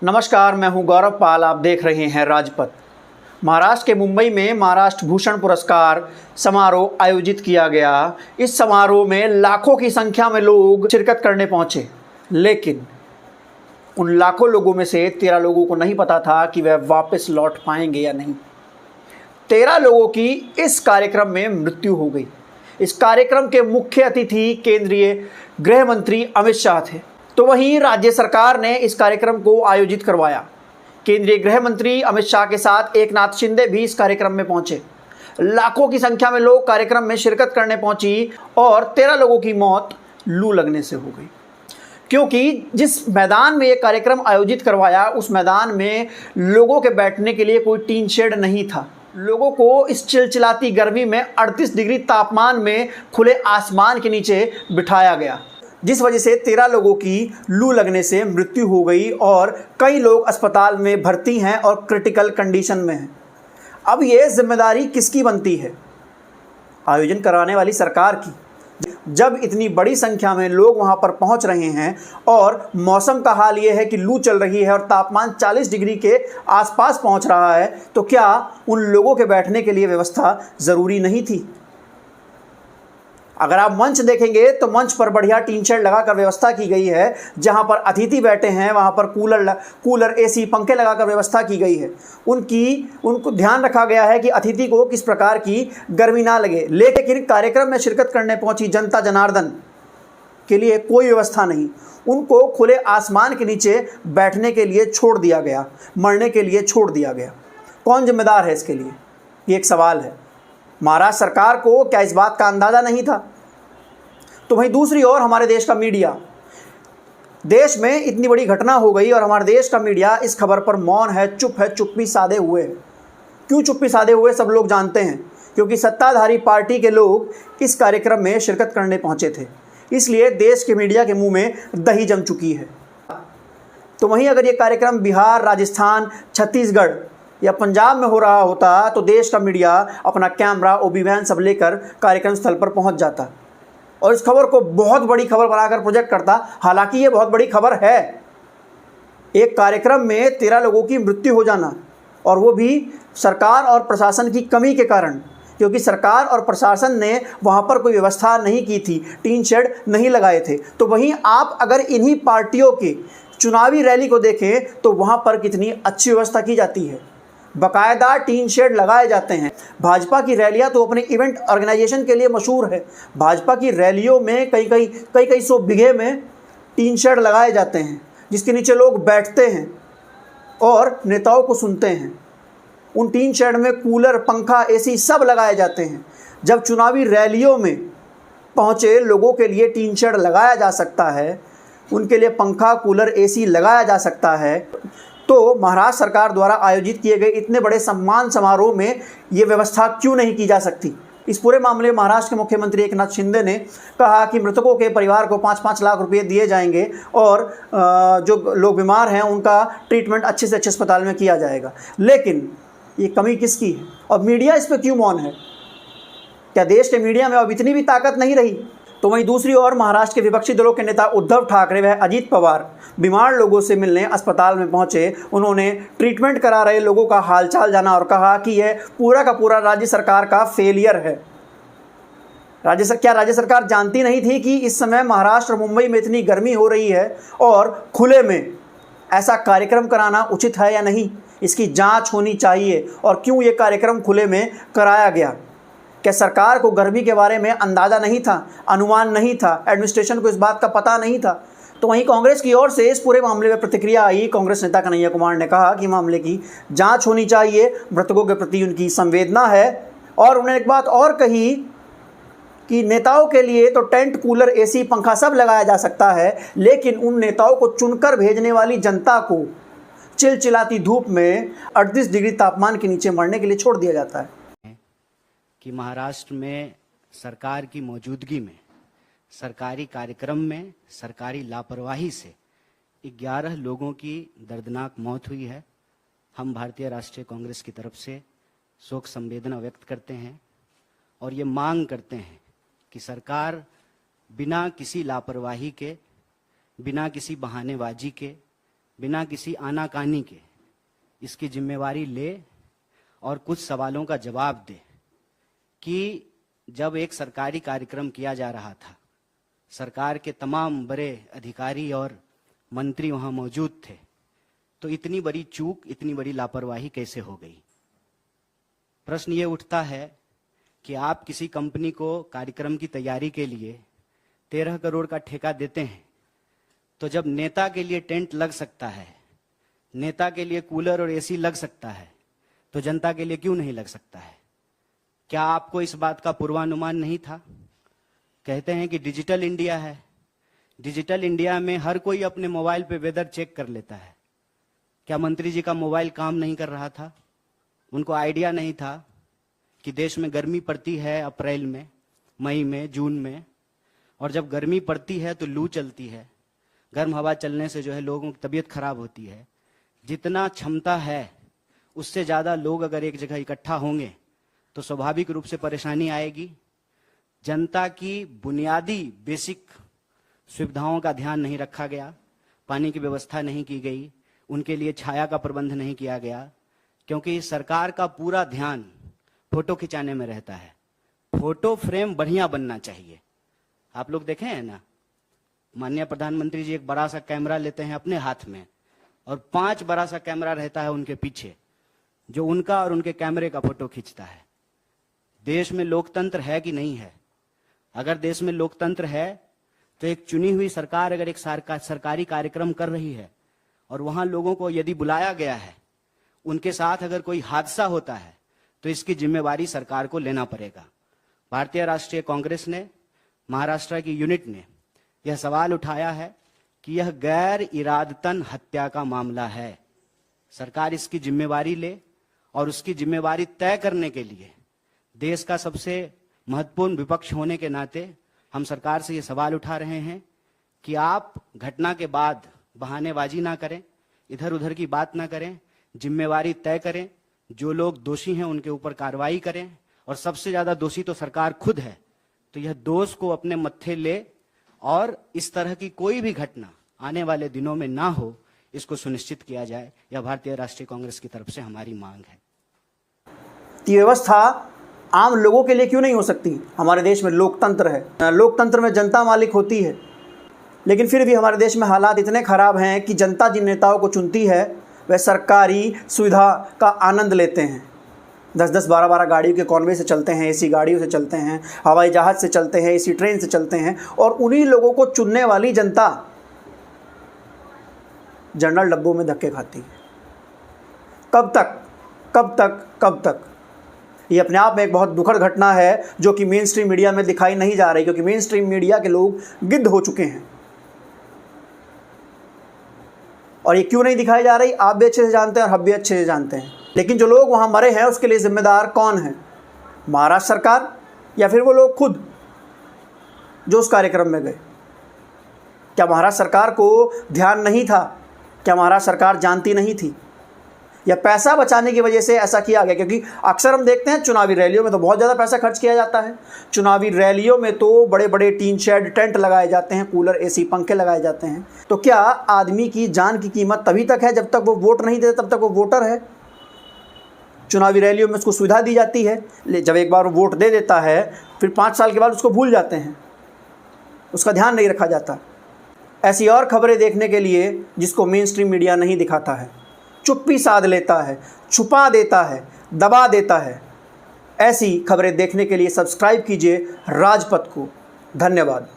नमस्कार, मैं हूं गौरव पाल। आप देख रहे हैं राजपथ। महाराष्ट्र के मुंबई में महाराष्ट्र भूषण पुरस्कार समारोह आयोजित किया गया। इस समारोह में लाखों की संख्या में लोग शिरकत करने पहुंचे, लेकिन उन लाखों लोगों में से 13 लोगों को नहीं पता था कि वह वापस लौट पाएंगे या नहीं। 13 लोगों की इस कार्यक्रम में मृत्यु हो गई। इस कार्यक्रम के मुख्य अतिथि केंद्रीय गृह मंत्री अमित शाह थे। तो वहीं राज्य सरकार ने इस कार्यक्रम को आयोजित करवाया। केंद्रीय गृह मंत्री अमित शाह के साथ एकनाथ शिंदे भी इस कार्यक्रम में पहुंचे। लाखों की संख्या में लोग कार्यक्रम में शिरकत करने पहुंची और 13 लोगों की मौत लू लगने से हो गई, क्योंकि जिस मैदान में यह कार्यक्रम आयोजित करवाया उस मैदान में लोगों के बैठने के लिए कोई टीन शेड नहीं था। लोगों को इस चिलचिलाती गर्मी में 38 डिग्री तापमान में खुले आसमान के नीचे बिठाया गया, जिस वजह से 13 लोगों की लू लगने से मृत्यु हो गई और कई लोग अस्पताल में भर्ती हैं और क्रिटिकल कंडीशन में हैं। अब ये जिम्मेदारी किसकी बनती है? आयोजन कराने वाली सरकार की। जब इतनी बड़ी संख्या में लोग वहां पर पहुंच रहे हैं और मौसम का हाल ये है कि लू चल रही है और तापमान 40 डिग्री के आसपास पहुंच रहा है, तो क्या उन लोगों के बैठने के लिए व्यवस्था ज़रूरी नहीं थी? अगर आप मंच देखेंगे तो मंच पर बढ़िया टीन शेड लगाकर व्यवस्था की गई है। जहां पर अतिथि बैठे हैं वहां पर कूलर एसी पंखे लगाकर व्यवस्था की गई है। उनको ध्यान रखा गया है कि अतिथि को किस प्रकार की गर्मी ना लगे। लेकिन कार्यक्रम में शिरकत करने पहुंची जनता जनार्दन के लिए कोई व्यवस्था नहीं। उनको खुले आसमान के नीचे बैठने के लिए छोड़ दिया गया, मरने के लिए छोड़ दिया गया। कौन जिम्मेदार है इसके लिए? ये एक सवाल है। महाराष्ट्र सरकार को क्या इस बात का अंदाज़ा नहीं था? तो वहीं दूसरी ओर हमारे देश का मीडिया, देश में इतनी बड़ी घटना हो गई और हमारे देश का मीडिया इस खबर पर मौन है, चुप है, चुप्पी साधे हुए है। क्यों चुप्पी साधे हुए सब लोग जानते हैं, क्योंकि सत्ताधारी पार्टी के लोग इस कार्यक्रम में शिरकत करने पहुंचे थे। इसलिए देश के मीडिया के मुंह में दही जम चुकी है। तो वहीं अगर ये कार्यक्रम बिहार, राजस्थान, छत्तीसगढ़ या पंजाब में हो रहा होता तो देश का मीडिया अपना कैमरा, ओबी वैन सब लेकर कार्यक्रम स्थल पर पहुंच जाता और इस खबर को बहुत बड़ी खबर बनाकर प्रोजेक्ट करता। हालांकि ये बहुत बड़ी खबर है, एक कार्यक्रम में 13 लोगों की मृत्यु हो जाना, और वो भी सरकार और प्रशासन की कमी के कारण, क्योंकि सरकार और प्रशासन ने वहाँ पर कोई व्यवस्था नहीं की थी, टीन शेड नहीं लगाए थे। तो वहीं आप अगर इन्हीं पार्टियों के चुनावी रैली को देखें तो वहाँ पर कितनी अच्छी व्यवस्था की जाती है, बाकायदा टीन शेड लगाए जाते हैं। भाजपा की रैलियां तो अपने इवेंट ऑर्गेनाइजेशन के लिए मशहूर है। भाजपा की रैलियों में कई सौ बीघे में टीन शेड लगाए जाते हैं, जिसके नीचे लोग बैठते हैं और नेताओं को सुनते हैं। उन टीन शेड में कूलर, पंखा, एसी सब लगाए जाते हैं। जब चुनावी रैलियों में पहुँचे लोगों के लिए टीन शेड लगाया जा सकता है, उनके लिए पंखा, कूलर, एसी लगाया जा सकता है, तो महाराष्ट्र सरकार द्वारा आयोजित किए गए इतने बड़े सम्मान समारोह में ये व्यवस्था क्यों नहीं की जा सकती? इस पूरे मामले में महाराष्ट्र के मुख्यमंत्री एकनाथ शिंदे ने कहा कि मृतकों के परिवार को 5-5 लाख रुपए दिए जाएंगे और जो लोग बीमार हैं उनका ट्रीटमेंट अच्छे से अच्छे अस्पताल में किया जाएगा। लेकिन ये कमी किसकी है और मीडिया इस पर क्यों मौन है? क्या देश के मीडिया में अब इतनी भी ताकत नहीं रही? तो वहीं दूसरी ओर महाराष्ट्र के विपक्षी दलों के नेता उद्धव ठाकरे व अजीत पवार बीमार लोगों से मिलने अस्पताल में पहुंचे। उन्होंने ट्रीटमेंट करा रहे लोगों का हालचाल जाना और कहा कि यह पूरा का पूरा राज्य सरकार का फेलियर है। क्या राज्य सरकार जानती नहीं थी कि इस समय महाराष्ट्र और मुंबई में इतनी गर्मी हो रही है और खुले में ऐसा कार्यक्रम कराना उचित है या नहीं? इसकी जाँच होनी चाहिए। और क्यों ये कार्यक्रम खुले में कराया गया? क्या सरकार को गर्मी के बारे में अंदाज़ा नहीं था, अनुमान नहीं था, एडमिनिस्ट्रेशन को इस बात का पता नहीं था? तो वहीं कांग्रेस की ओर से इस पूरे मामले में प्रतिक्रिया आई। कांग्रेस नेता कन्हैया कुमार ने कहा कि मामले की जांच होनी चाहिए, मृतकों के प्रति उनकी संवेदना है। और उन्होंने एक बात और कही कि नेताओं के लिए तो टेंट, कूलर, एसी, पंखा सब लगाया जा सकता है, लेकिन उन नेताओं को चुनकर भेजने वाली जनता को चिलचिलाती धूप में 38 डिग्री तापमान के नीचे मरने के लिए छोड़ दिया जाता है। कि महाराष्ट्र में सरकार की मौजूदगी में, सरकारी कार्यक्रम में सरकारी लापरवाही से 11 लोगों की दर्दनाक मौत हुई है। हम भारतीय राष्ट्रीय कांग्रेस की तरफ से शोक संवेदना व्यक्त करते हैं और ये मांग करते हैं कि सरकार बिना किसी लापरवाही के, बिना किसी बहानेबाजी के, बिना किसी आनाकानी के इसकी जिम्मेवारी ले और कुछ सवालों का जवाब दे कि जब एक सरकारी कार्यक्रम किया जा रहा था, सरकार के तमाम बड़े अधिकारी और मंत्री वहां मौजूद थे, तो इतनी बड़ी चूक, इतनी बड़ी लापरवाही कैसे हो गई। प्रश्न ये उठता है कि आप किसी कंपनी को कार्यक्रम की तैयारी के लिए 13 करोड़ का ठेका देते हैं, तो जब नेता के लिए टेंट लग सकता है, नेता के लिए कूलर और एसी लग सकता है, तो जनता के लिए क्यों नहीं लग सकता है। क्या आपको इस बात का पूर्वानुमान नहीं था। कहते हैं कि डिजिटल इंडिया है, डिजिटल इंडिया में हर कोई अपने मोबाइल पे वेदर चेक कर लेता है। क्या मंत्री जी का मोबाइल काम नहीं कर रहा था। उनको आइडिया नहीं था कि देश में गर्मी पड़ती है अप्रैल में, मई में, जून में, और जब गर्मी पड़ती है तो लू चलती है, गर्म हवा चलने से जो है लोगों की तबीयत खराब होती है। जितना क्षमता है उससे ज़्यादा लोग अगर एक जगह इकट्ठा होंगे तो स्वाभाविक रूप से परेशानी आएगी। जनता की बुनियादी बेसिक सुविधाओं का ध्यान नहीं रखा गया, पानी की व्यवस्था नहीं की गई, उनके लिए छाया का प्रबंध नहीं किया गया, क्योंकि सरकार का पूरा ध्यान फोटो खिंचाने में रहता है। फोटो फ्रेम बढ़िया बनना चाहिए। आप लोग देखे हैं ना, माननीय प्रधानमंत्री जी एक बड़ा सा कैमरा लेते हैं अपने हाथ में और 5 बड़ा सा कैमरा रहता है उनके पीछे, जो उनका और उनके कैमरे का फोटो खींचता है। देश में लोकतंत्र है कि नहीं है। अगर देश में लोकतंत्र है तो एक चुनी हुई सरकार अगर एक सरकारी कार्यक्रम कर रही है और वहां लोगों को यदि बुलाया गया है, उनके साथ अगर कोई हादसा होता है तो इसकी जिम्मेवारी सरकार को लेना पड़ेगा। भारतीय राष्ट्रीय कांग्रेस ने, महाराष्ट्र की यूनिट ने यह सवाल उठाया है कि यह गैर इरादतन हत्या का मामला है। सरकार इसकी जिम्मेवारी ले और उसकी जिम्मेवारी तय करने के लिए देश का सबसे महत्वपूर्ण विपक्ष होने के नाते हम सरकार से ये सवाल उठा रहे हैं कि आप घटना के बाद बहानेबाजी ना करें, इधर उधर की बात ना करें, जिम्मेवारी तय करें, जो लोग दोषी हैं उनके ऊपर कार्रवाई करें, और सबसे ज्यादा दोषी तो सरकार खुद है, तो यह दोष को अपने मत्थे ले और इस तरह की कोई भी घटना आने वाले दिनों में ना हो, इसको सुनिश्चित किया जाए। यह भारतीय राष्ट्रीय कांग्रेस की तरफ से हमारी मांग है। ये व्यवस्था आम लोगों के लिए क्यों नहीं हो सकती। हमारे देश में लोकतंत्र है, लोकतंत्र में जनता मालिक होती है, लेकिन फिर भी हमारे देश में हालात इतने ख़राब हैं कि जनता जिन नेताओं को चुनती है वह सरकारी सुविधा का आनंद लेते हैं। 10-10, 12-12 गाड़ियों के कॉन्वे से चलते हैं, एसी गाड़ियों से चलते हैं, हवाई जहाज़ से चलते हैं, एसी ट्रेन से चलते हैं, और उन्हीं लोगों को चुनने वाली जनता जनरल डब्बों में धक्के खाती है। कब तक, कब तक, कब तक। ये अपने आप में एक बहुत दुखद घटना है जो कि मेन स्ट्रीम मीडिया में दिखाई नहीं जा रही, क्योंकि मेन स्ट्रीम मीडिया के लोग गिद्ध हो चुके हैं। और ये क्यों नहीं दिखाई जा रही, आप भी अच्छे से जानते हैं और हम भी अच्छे से जानते हैं। लेकिन जो लोग वहाँ मरे हैं उसके लिए जिम्मेदार कौन है, महाराष्ट्र सरकार या फिर वो लोग खुद जो उस कार्यक्रम में गए। क्या महाराष्ट्र सरकार को ध्यान नहीं था? क्या महाराष्ट्र सरकार जानती नहीं थी, या पैसा बचाने की वजह से ऐसा किया गया? क्योंकि अक्सर हम देखते हैं चुनावी रैलियों में तो बहुत ज़्यादा पैसा खर्च किया जाता है। चुनावी रैलियों में तो बड़े बड़े टीन शेड, टेंट लगाए जाते हैं, कूलर, एसी, पंखे लगाए जाते हैं। तो क्या आदमी की जान की कीमत तभी तक है जब तक वो वोट नहीं देता, तब तक वो वोटर है। चुनावी रैलियों में उसको सुविधा दी जाती है, जब एक बार वो वोट दे देता है फिर 5 साल के बाद उसको भूल जाते हैं, उसका ध्यान नहीं रखा जाता। ऐसी और खबरें देखने के लिए जिसको मेन स्ट्रीम मीडिया नहीं दिखाता है, चुप्पी साध लेता है, छुपा देता है, दबा देता है, ऐसी खबरें देखने के लिए सब्सक्राइब कीजिए राजपथ को। धन्यवाद।